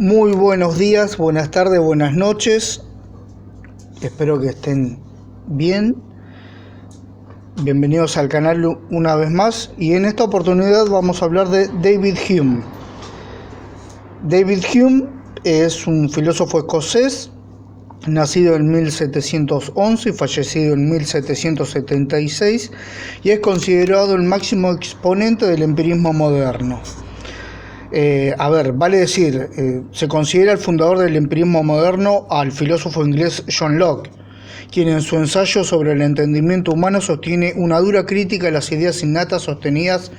Muy buenos días, buenas tardes, buenas noches. Espero que estén bien. Bienvenidos al canal una vez más. Y en esta oportunidad vamos a hablar de David Hume. David Hume es un filósofo escocés, nacido en 1711 y fallecido en 1776, y es considerado el máximo exponente del empirismo moderno. Vale decir, se considera el fundador del empirismo moderno al filósofo inglés John Locke, quien en su ensayo sobre el entendimiento humano sostiene una dura crítica a las ideas innatas sostenidas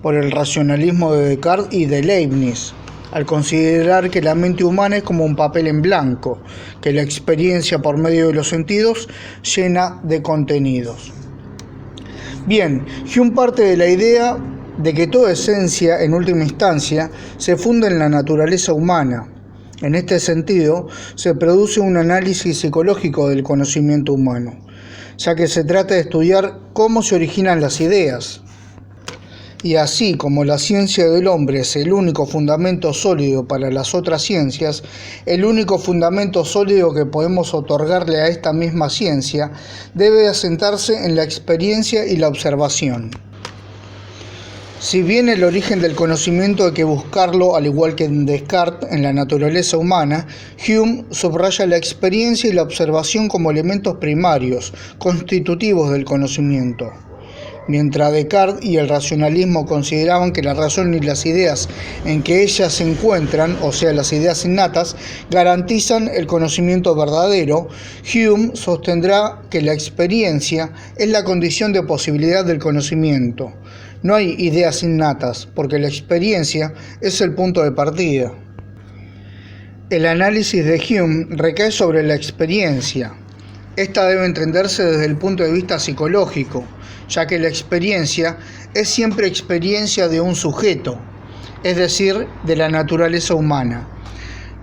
por el racionalismo de Descartes y de Leibniz, al considerar que la mente humana es como un papel en blanco, que la experiencia por medio de los sentidos llena de contenidos. Bien, Hume parte de la idea de que toda esencia, en última instancia, se funda en la naturaleza humana. En este sentido, se produce un análisis psicológico del conocimiento humano, ya que se trata de estudiar cómo se originan las ideas. Y así como la ciencia del hombre es el único fundamento sólido para las otras ciencias, el único fundamento sólido que podemos otorgarle a esta misma ciencia debe asentarse en la experiencia y la observación. Si bien el origen del conocimiento hay que buscarlo, al igual que en Descartes, en la naturaleza humana, Hume subraya la experiencia y la observación como elementos primarios, constitutivos del conocimiento. Mientras Descartes y el racionalismo consideraban que la razón y las ideas en que ellas se encuentran, o sea, las ideas innatas, garantizan el conocimiento verdadero, Hume sostendrá que la experiencia es la condición de posibilidad del conocimiento. No hay ideas innatas, porque la experiencia es el punto de partida. El análisis de Hume recae sobre la experiencia. Esta debe entenderse desde el punto de vista psicológico, ya que la experiencia es siempre experiencia de un sujeto, es decir, de la naturaleza humana.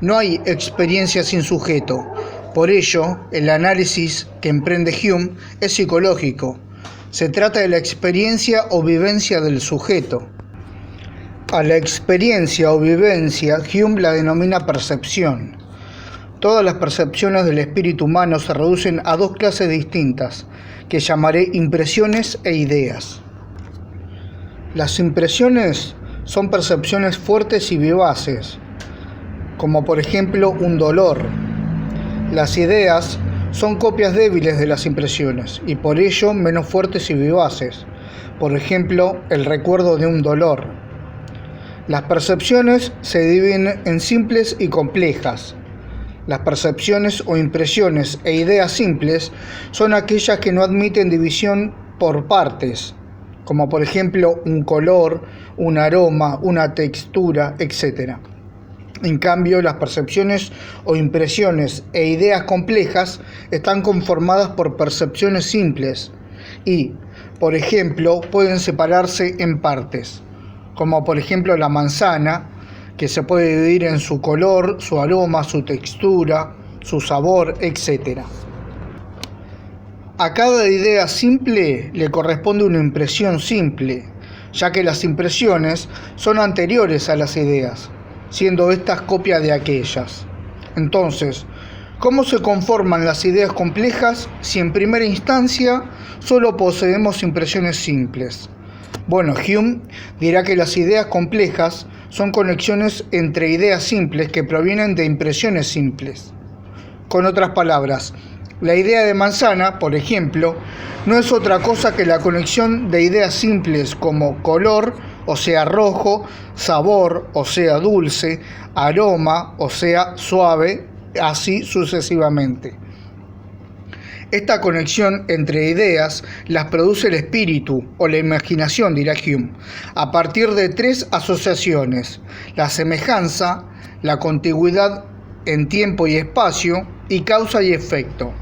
No hay experiencia sin sujeto. Por ello, el análisis que emprende Hume es psicológico. Se trata de la experiencia o vivencia del sujeto. A la experiencia o vivencia, Hume la denomina percepción. Todas las percepciones del espíritu humano se reducen a dos clases distintas, que llamaré impresiones e ideas. Las impresiones son percepciones fuertes y vivaces, como por ejemplo un dolor. Las ideas son copias débiles de las impresiones y por ello menos fuertes y vivaces, por ejemplo el recuerdo de un dolor. Las percepciones se dividen en simples y complejas. Las percepciones o impresiones e ideas simples son aquellas que no admiten división por partes, como por ejemplo un color, un aroma, una textura, etc. En cambio, las percepciones o impresiones e ideas complejas están conformadas por percepciones simples y, por ejemplo, pueden separarse en partes, como por ejemplo la manzana, que se puede dividir en su color, su aroma, su textura, su sabor, etc. A cada idea simple le corresponde una impresión simple, ya que las impresiones son anteriores a las ideas, siendo estas copia de aquellas. Entonces, ¿cómo se conforman las ideas complejas si en primera instancia solo poseemos impresiones simples? Bueno, Hume dirá que las ideas complejas son conexiones entre ideas simples que provienen de impresiones simples. Con otras palabras, la idea de manzana, por ejemplo, no es otra cosa que la conexión de ideas simples como color, o sea rojo, sabor, o sea dulce, aroma, o sea suave, así sucesivamente. Esta conexión entre ideas las produce el espíritu o la imaginación, dirá Hume, a partir de tres asociaciones: la semejanza, la contigüidad en tiempo y espacio y causa y efecto.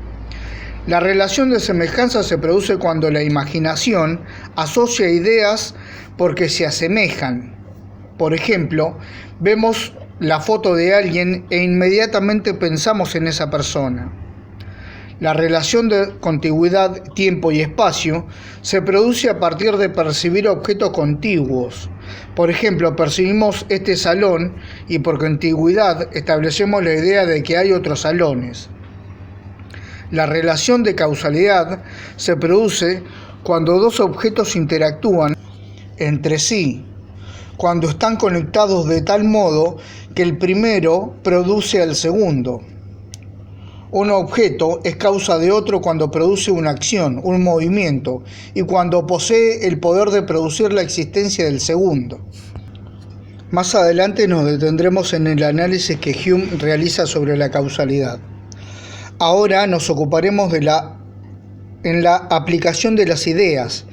La relación de semejanza se produce cuando la imaginación asocia ideas porque se asemejan. Por ejemplo, vemos la foto de alguien e inmediatamente pensamos en esa persona. La relación de contigüidad, tiempo y espacio se produce a partir de percibir objetos contiguos, Por ejemplo, percibimos este salón y por contigüidad establecemos la idea de que hay otros salones. La relación de causalidad se produce cuando dos objetos interactúan entre sí, cuando están conectados de tal modo que el primero produce al segundo. Un objeto es causa de otro cuando produce una acción, un movimiento, y cuando posee el poder de producir la existencia del segundo. Más adelante nos detendremos en el análisis que Hume realiza sobre la causalidad. Ahora nos ocuparemos en la aplicación de las ideas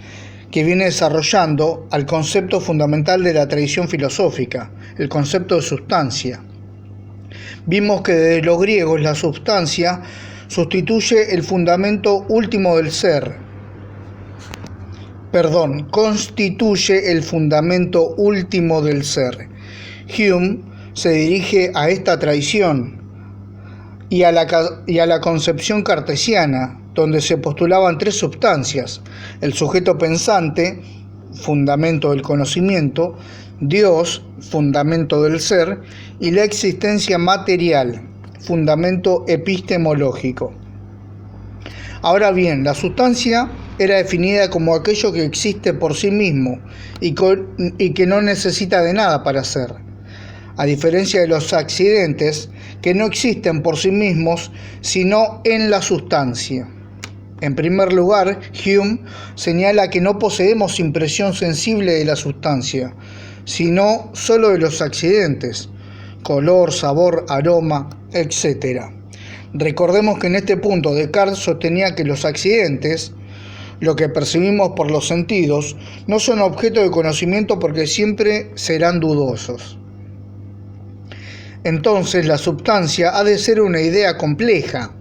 que viene desarrollando al concepto fundamental de la tradición filosófica, el concepto de sustancia. Vimos que desde los griegos la sustancia constituye el fundamento último del ser. Hume se dirige a esta tradición y a la concepción cartesiana, donde se postulaban tres sustancias: el sujeto pensante, fundamento del conocimiento; Dios, fundamento del ser; y la existencia material, fundamento epistemológico. Ahora bien, la sustancia era definida como aquello que existe por sí mismo y que no necesita de nada para ser, a diferencia de los accidentes, que no existen por sí mismos, sino en la sustancia. En primer lugar, Hume señala que no poseemos impresión sensible de la sustancia, sino solo de los accidentes: color, sabor, aroma, etc. Recordemos que en este punto Descartes sostenía que los accidentes, lo que percibimos por los sentidos, no son objeto de conocimiento porque siempre serán dudosos. Entonces la sustancia ha de ser una idea compleja,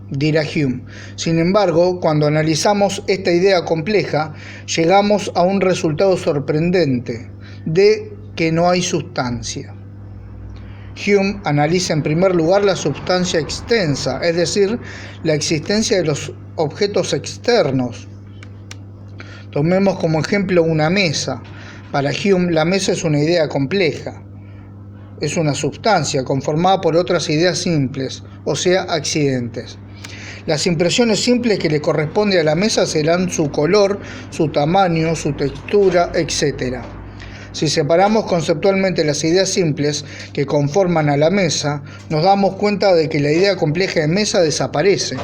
dirá Hume. Sin embargo, cuando analizamos esta idea compleja, llegamos a un resultado sorprendente, de que no hay sustancia. Hume analiza en primer lugar la sustancia extensa, es decir, la existencia de los objetos externos. Tomemos como ejemplo una mesa. Para Hume, la mesa es una idea compleja. Es una sustancia conformada por otras ideas simples, o sea, accidentes. Las impresiones simples que le corresponden a la mesa serán su color, su tamaño, su textura, etc. Si separamos conceptualmente las ideas simples que conforman a la mesa, nos damos cuenta de que la idea compleja de mesa desaparece.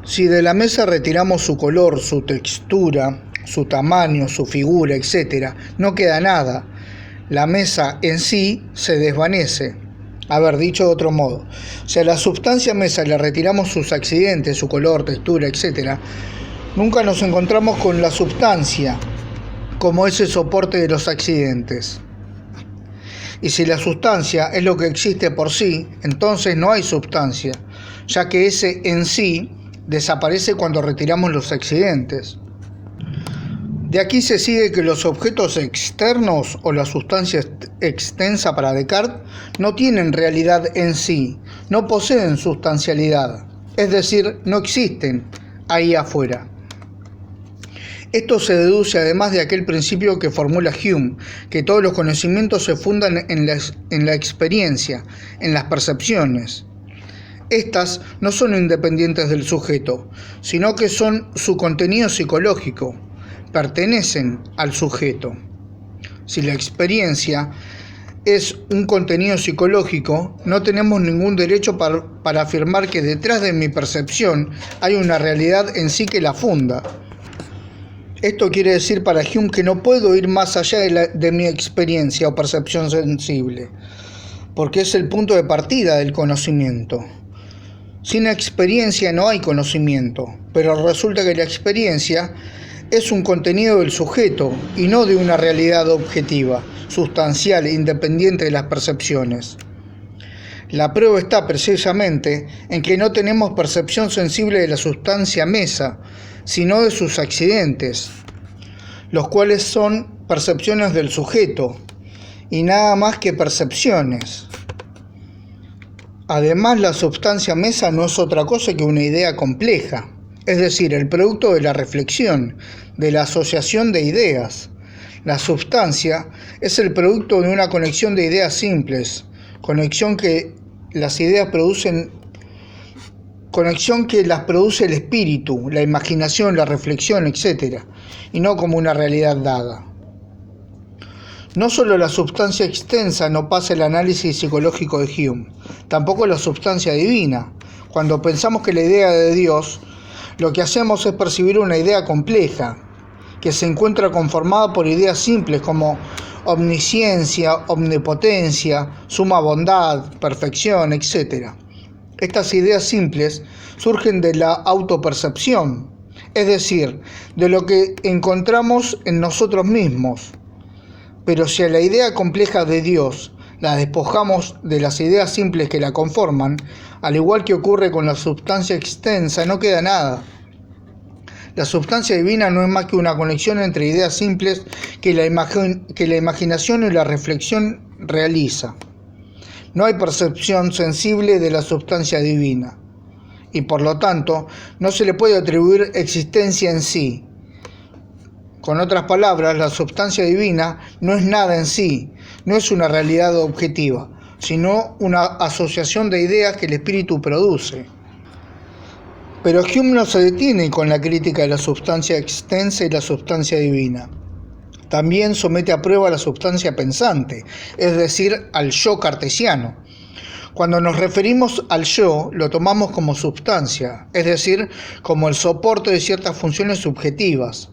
Si de la mesa retiramos su color, su textura, su tamaño, su figura, etc., no queda nada. La mesa en sí se desvanece. Dicho de otro modo, si a la sustancia mesa le retiramos sus accidentes, su color, textura, etc., nunca nos encontramos con la sustancia como ese soporte de los accidentes. Y si la sustancia es lo que existe por sí, entonces no hay sustancia, ya que ese en sí desaparece cuando retiramos los accidentes. De aquí se sigue que los objetos externos o la sustancia extensa para Descartes no tienen realidad en sí, no poseen sustancialidad, es decir, no existen ahí afuera. Esto se deduce además de aquel principio que formula Hume, que todos los conocimientos se fundan en la experiencia, en las percepciones. Estas no son independientes del sujeto, sino que son su contenido psicológico, pertenecen al sujeto. Si la experiencia es un contenido psicológico, no tenemos ningún derecho para afirmar que detrás de mi percepción hay una realidad en sí que la funda. Esto quiere decir para Hume que no puedo ir más allá de mi experiencia o percepción sensible, porque es el punto de partida del conocimiento. Sin experiencia no hay conocimiento, pero resulta que la experiencia es un contenido del sujeto y no de una realidad objetiva, sustancial, independiente de las percepciones. La prueba está precisamente en que no tenemos percepción sensible de la sustancia mesa, sino de sus accidentes, los cuales son percepciones del sujeto, y nada más que percepciones. Además, la sustancia mesa no es otra cosa que una idea compleja, es decir, el producto de la reflexión, de la asociación de ideas. La substancia es el producto de una conexión de ideas simples, conexión que las produce el espíritu, la imaginación, la reflexión, etc., y no como una realidad dada. No solo la substancia extensa no pasa el análisis psicológico de Hume, tampoco la substancia divina. Cuando pensamos que la idea de Dios, lo que hacemos es percibir una idea compleja, que se encuentra conformada por ideas simples como omnisciencia, omnipotencia, suma bondad, perfección, etc. Estas ideas simples surgen de la autopercepción, es decir, de lo que encontramos en nosotros mismos. Pero si a la idea compleja de Dios la despojamos de las ideas simples que la conforman, al igual que ocurre con la substancia extensa, no queda nada. La substancia divina no es más que una conexión entre ideas simples que la imaginación y la reflexión realiza. No hay percepción sensible de la substancia divina, y por lo tanto no se le puede atribuir existencia en sí. Con otras palabras, la substancia divina no es nada en sí, no es una realidad objetiva, sino una asociación de ideas que el espíritu produce. Pero Hume no se detiene con la crítica de la substancia extensa y la substancia divina. También somete a prueba la substancia pensante, es decir, al yo cartesiano. Cuando nos referimos al yo, lo tomamos como substancia, es decir, como el soporte de ciertas funciones subjetivas.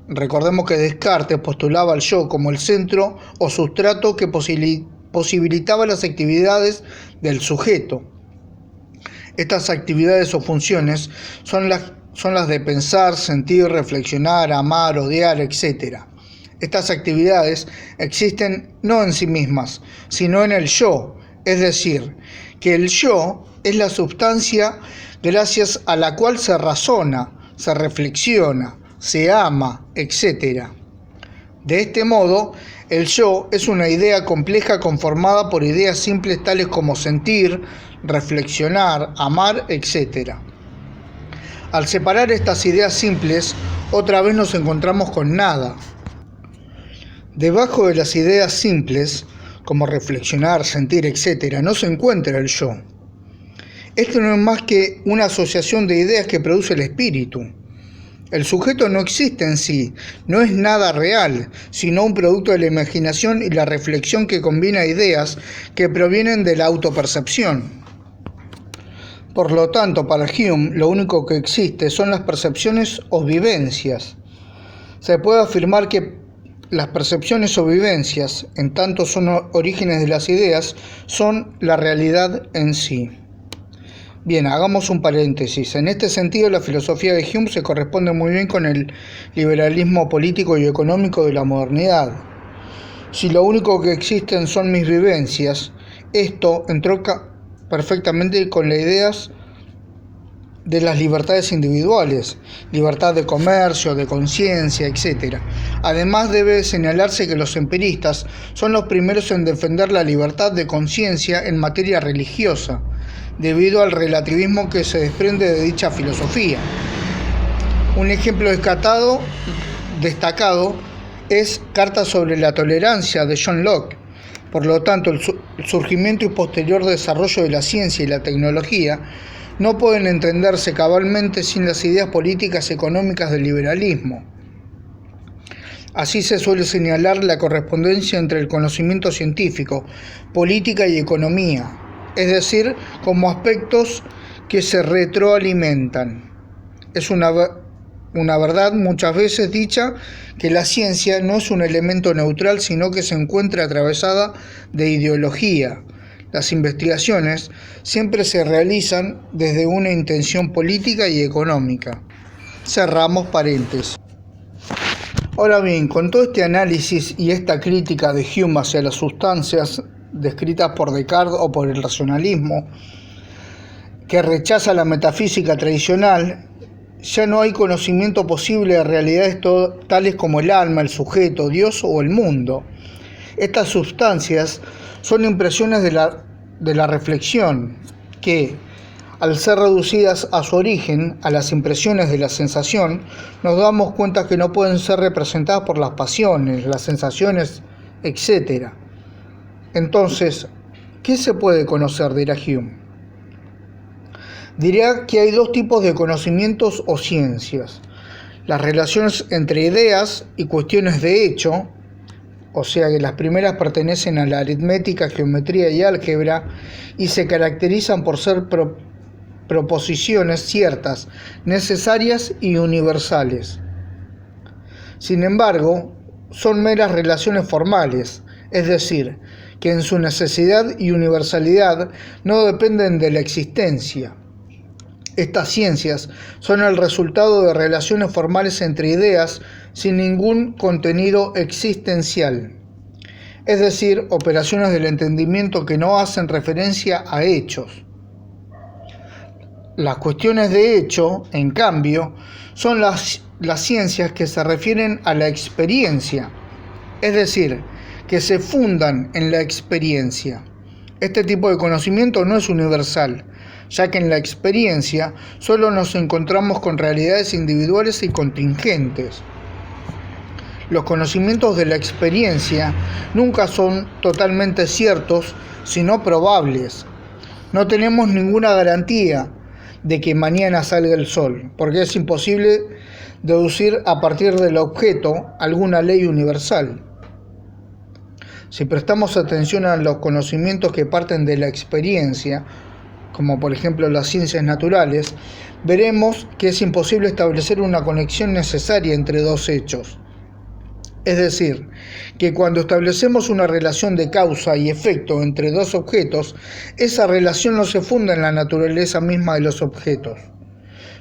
Recordemos que Descartes postulaba al yo como el centro o sustrato que posibilitaba las actividades del sujeto. Estas actividades o funciones son las de pensar, sentir, reflexionar, amar, odiar, etc. Estas actividades existen no en sí mismas, sino en el yo, es decir, que el yo es la substancia gracias a la cual se razona, se reflexiona, se ama, etc. De este modo, el yo es una idea compleja conformada por ideas simples tales como sentir, reflexionar, amar, etc. Al separar estas ideas simples, otra vez nos encontramos con nada. Debajo de las ideas simples, como reflexionar, sentir, etc., no se encuentra el yo. Esto no es más que una asociación de ideas que produce el espíritu. El sujeto no existe en sí, no es nada real, sino un producto de la imaginación y la reflexión que combina ideas que provienen de la autopercepción. Por lo tanto, para Hume, lo único que existe son las percepciones o vivencias. Se puede afirmar que las percepciones o vivencias, en tanto son orígenes de las ideas, son la realidad en sí. Bien, hagamos un paréntesis. En este sentido, la filosofía de Hume se corresponde muy bien con el liberalismo político y económico de la modernidad. Si lo único que existen son mis vivencias, esto entronca perfectamente con las ideas de las libertades individuales, libertad de comercio, de conciencia, etc. Además, debe señalarse que los empiristas son los primeros en defender la libertad de conciencia en materia religiosa, debido al relativismo que se desprende de dicha filosofía. Un ejemplo destacado es Carta sobre la tolerancia de John Locke. Por lo tanto, el surgimiento y posterior desarrollo de la ciencia y la tecnología no pueden entenderse cabalmente sin las ideas políticas y económicas del liberalismo. Así se suele señalar la correspondencia entre el conocimiento científico, política y economía, es decir, como aspectos que se retroalimentan. Es una verdad muchas veces dicha que la ciencia no es un elemento neutral, sino que se encuentra atravesada de ideología. Las investigaciones siempre se realizan desde una intención política y económica. Cerramos paréntesis. Ahora bien, con todo este análisis y esta crítica de Hume hacia las sustancias descritas por Descartes o por el racionalismo, que rechaza la metafísica tradicional, ya no hay conocimiento posible de realidades tales como el alma, el sujeto, Dios o el mundo. Estas sustancias son impresiones de la reflexión que, Al ser reducidas a su origen, a las impresiones de la sensación, nos damos cuenta que no pueden ser representadas por las pasiones, las sensaciones, etc. Entonces, ¿qué se puede conocer?, dirá Hume. Dirá que hay dos tipos de conocimientos o ciencias: las relaciones entre ideas y cuestiones de hecho, o sea que las primeras pertenecen a la aritmética, geometría y álgebra y se caracterizan por ser proposiciones ciertas, necesarias y universales. Sin embargo, son meras relaciones formales, es decir, que en su necesidad y universalidad no dependen de la existencia. Estas ciencias son el resultado de relaciones formales entre ideas sin ningún contenido existencial, es decir, operaciones del entendimiento que no hacen referencia a hechos. Las cuestiones de hecho, en cambio, son las ciencias que se refieren a la experiencia, es decir, que se fundan en la experiencia. Este tipo de conocimiento no es universal, ya que en la experiencia solo nos encontramos con realidades individuales y contingentes. Los conocimientos de la experiencia nunca son totalmente ciertos, sino probables. No tenemos ninguna garantía de que mañana salga el sol, porque es imposible deducir a partir del objeto alguna ley universal. Si prestamos atención a los conocimientos que parten de la experiencia, como por ejemplo las ciencias naturales, veremos que es imposible establecer una conexión necesaria entre dos hechos. Es decir, que cuando establecemos una relación de causa y efecto entre dos objetos, esa relación no se funda en la naturaleza misma de los objetos,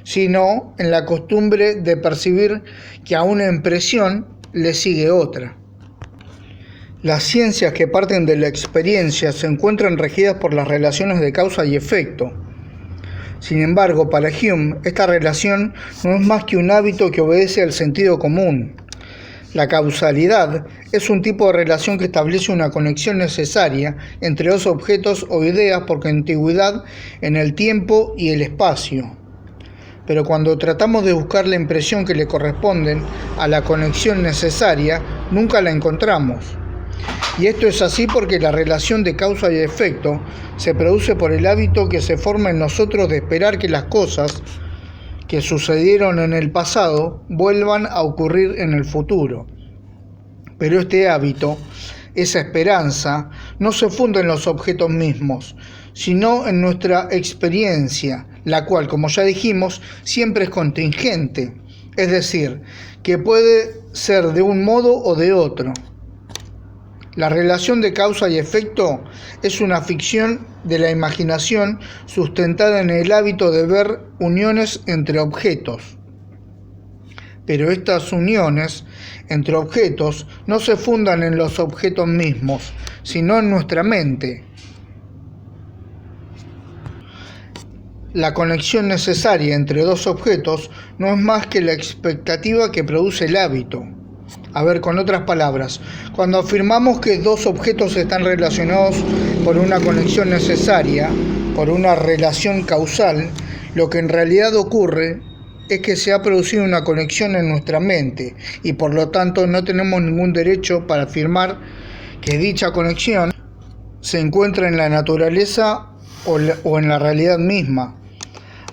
sino en la costumbre de percibir que a una impresión le sigue otra. Las ciencias que parten de la experiencia se encuentran regidas por las relaciones de causa y efecto. Sin embargo, para Hume, esta relación no es más que un hábito que obedece al sentido común. La causalidad es un tipo de relación que establece una conexión necesaria entre dos objetos o ideas por contiguidad en el tiempo y el espacio. Pero cuando tratamos de buscar la impresión que le corresponde a la conexión necesaria, nunca la encontramos. Y esto es así porque la relación de causa y efecto se produce por el hábito que se forma en nosotros de esperar que las cosas que sucedieron en el pasado vuelvan a ocurrir en el futuro. Pero este hábito, esa esperanza, no se funda en los objetos mismos, sino en nuestra experiencia, la cual, como ya dijimos, siempre es contingente, es decir, que puede ser de un modo o de otro. La relación de causa y efecto es una ficción de la imaginación sustentada en el hábito de ver uniones entre objetos. Pero estas uniones entre objetos no se fundan en los objetos mismos, sino en nuestra mente. La conexión necesaria entre dos objetos no es más que la expectativa que produce el hábito. A ver, con otras palabras, cuando afirmamos que dos objetos están relacionados por una conexión necesaria, por una relación causal, lo que en realidad ocurre es que se ha producido una conexión en nuestra mente y por lo tanto no tenemos ningún derecho para afirmar que dicha conexión se encuentra en la naturaleza o en la realidad misma.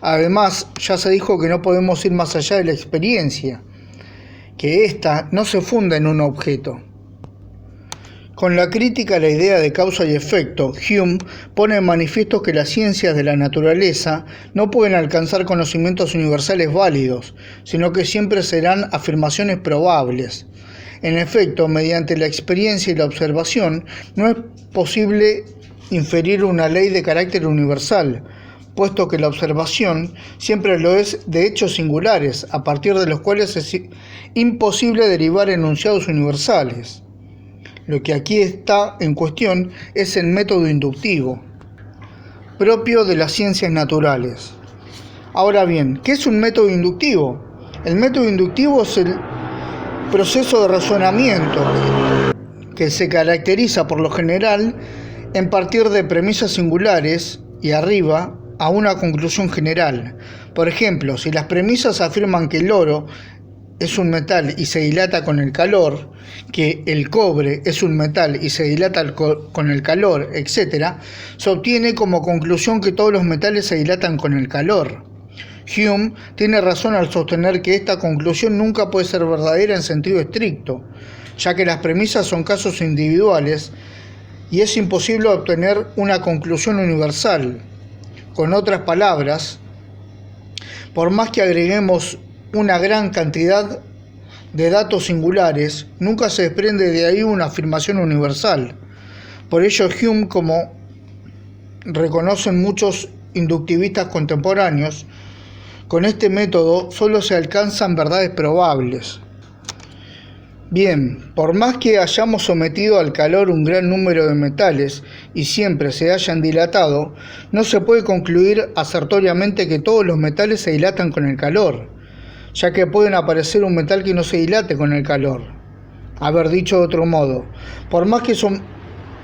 Además, ya se dijo que no podemos ir más allá de la experiencia, que ésta no se funda en un objeto. Con la crítica a la idea de causa y efecto, Hume pone en manifiesto que las ciencias de la naturaleza no pueden alcanzar conocimientos universales válidos, sino que siempre serán afirmaciones probables. En efecto, mediante la experiencia y la observación, no es posible inferir una ley de carácter universal, puesto que la observación siempre lo es de hechos singulares, a partir de los cuales es imposible derivar enunciados universales. Lo que aquí está en cuestión es el método inductivo, propio de las ciencias naturales. Ahora bien, ¿qué es un método inductivo? El método inductivo es el proceso de razonamiento que se caracteriza por lo general en partir de premisas singulares y arriba a una conclusión general. Por ejemplo, si las premisas afirman que el oro es un metal y se dilata con el calor, que el cobre es un metal y se dilata con el calor, etc., se obtiene como conclusión que todos los metales se dilatan con el calor. Hume tiene razón al sostener que esta conclusión nunca puede ser verdadera en sentido estricto, ya que las premisas son casos individuales y es imposible obtener una conclusión universal. Con otras palabras, por más que agreguemos una gran cantidad de datos singulares, nunca se desprende de ahí una afirmación universal. Por ello, Hume, como reconocen muchos inductivistas contemporáneos, con este método solo se alcanzan verdades probables. Bien, por más que hayamos sometido al calor un gran número de metales y siempre se hayan dilatado, no se puede concluir asertoriamente que todos los metales se dilatan con el calor, ya que pueden aparecer un metal que no se dilate con el calor. Haber dicho de otro modo, por más que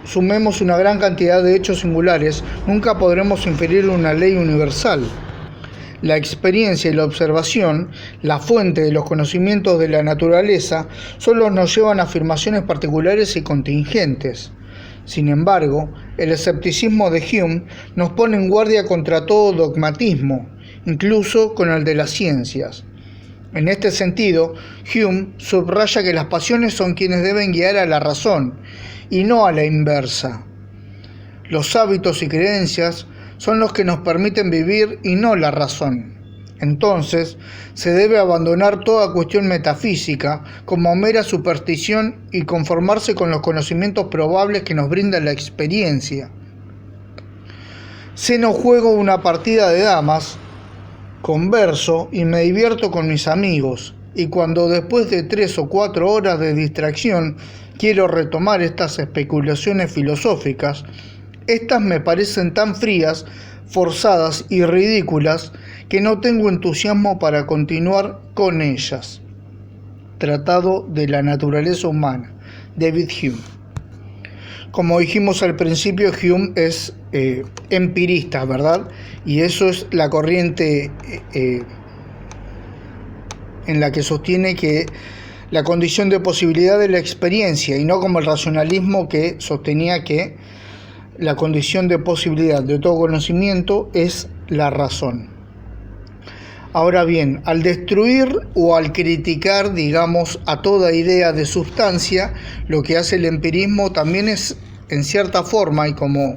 sumemos una gran cantidad de hechos singulares, nunca podremos inferir una ley universal. La experiencia y la observación, la fuente de los conocimientos de la naturaleza, solo nos llevan a afirmaciones particulares y contingentes. Sin embargo, el escepticismo de Hume nos pone en guardia contra todo dogmatismo, incluso con el de las ciencias. En este sentido, Hume subraya que las pasiones son quienes deben guiar a la razón, y no a la inversa. Los hábitos y creencias son los que nos permiten vivir y no la razón. Entonces, se debe abandonar toda cuestión metafísica como mera superstición y conformarse con los conocimientos probables que nos brinda la experiencia. Ceno juego una partida de damas, converso y me divierto con mis amigos, y cuando después de 3 o 4 horas de distracción quiero retomar estas especulaciones filosóficas, estas me parecen tan frías, forzadas y ridículas que no tengo entusiasmo para continuar con ellas. Tratado de la naturaleza humana, David Hume. Como dijimos al principio, Hume es empirista, ¿verdad? Y eso es la corriente en la que sostiene que la condición de posibilidad de la experiencia, y no como el racionalismo que sostenía que la condición de posibilidad de todo conocimiento es la razón. Ahora bien, al destruir o al criticar, digamos, a toda idea de sustancia, lo que hace el empirismo también es, en cierta forma, y como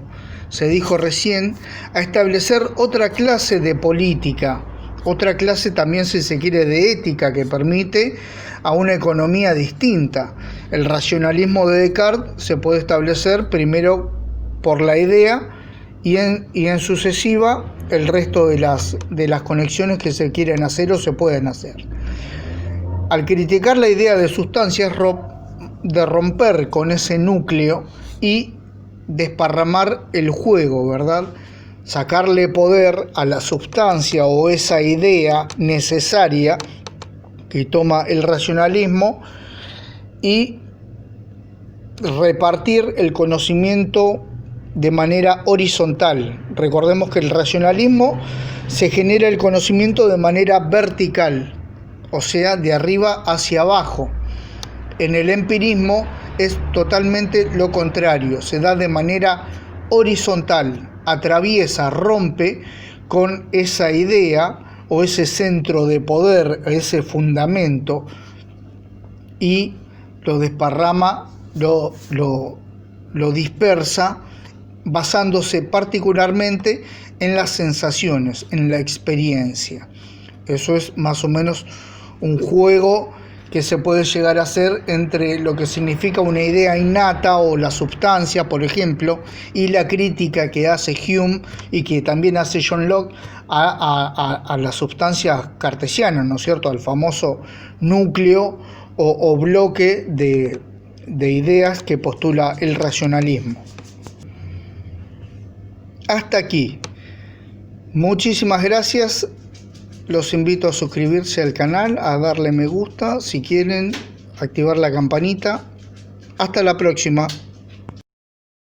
se dijo recién, a establecer otra clase de política, otra clase también, si se quiere, de ética que permite a una economía distinta. El racionalismo de Descartes se puede establecer primero por la idea y en sucesiva el resto de las conexiones que se quieren hacer o se pueden hacer. Al criticar la idea de sustancia es de romper con ese núcleo y desparramar el juego, ¿verdad? Sacarle poder a la sustancia o esa idea necesaria que toma el racionalismo y repartir el conocimiento de manera horizontal. Recordemos que el racionalismo se genera el conocimiento de manera vertical, o sea, de arriba hacia abajo. En el empirismo es totalmente lo contrario, se da de manera horizontal, atraviesa, rompe con esa idea o ese centro de poder, ese fundamento, y lo desparrama, lo dispersa, basándose particularmente en las sensaciones, en la experiencia. Eso es más o menos un juego que se puede llegar a hacer entre lo que significa una idea innata o la substancia, por ejemplo, y la crítica que hace Hume y que también hace John Locke a las sustancias cartesianas, ¿no es cierto?, al famoso núcleo o bloque de ideas que postula el racionalismo. Hasta aquí. Muchísimas gracias. Los invito a suscribirse al canal, a darle me gusta, si quieren, activar la campanita. Hasta la próxima.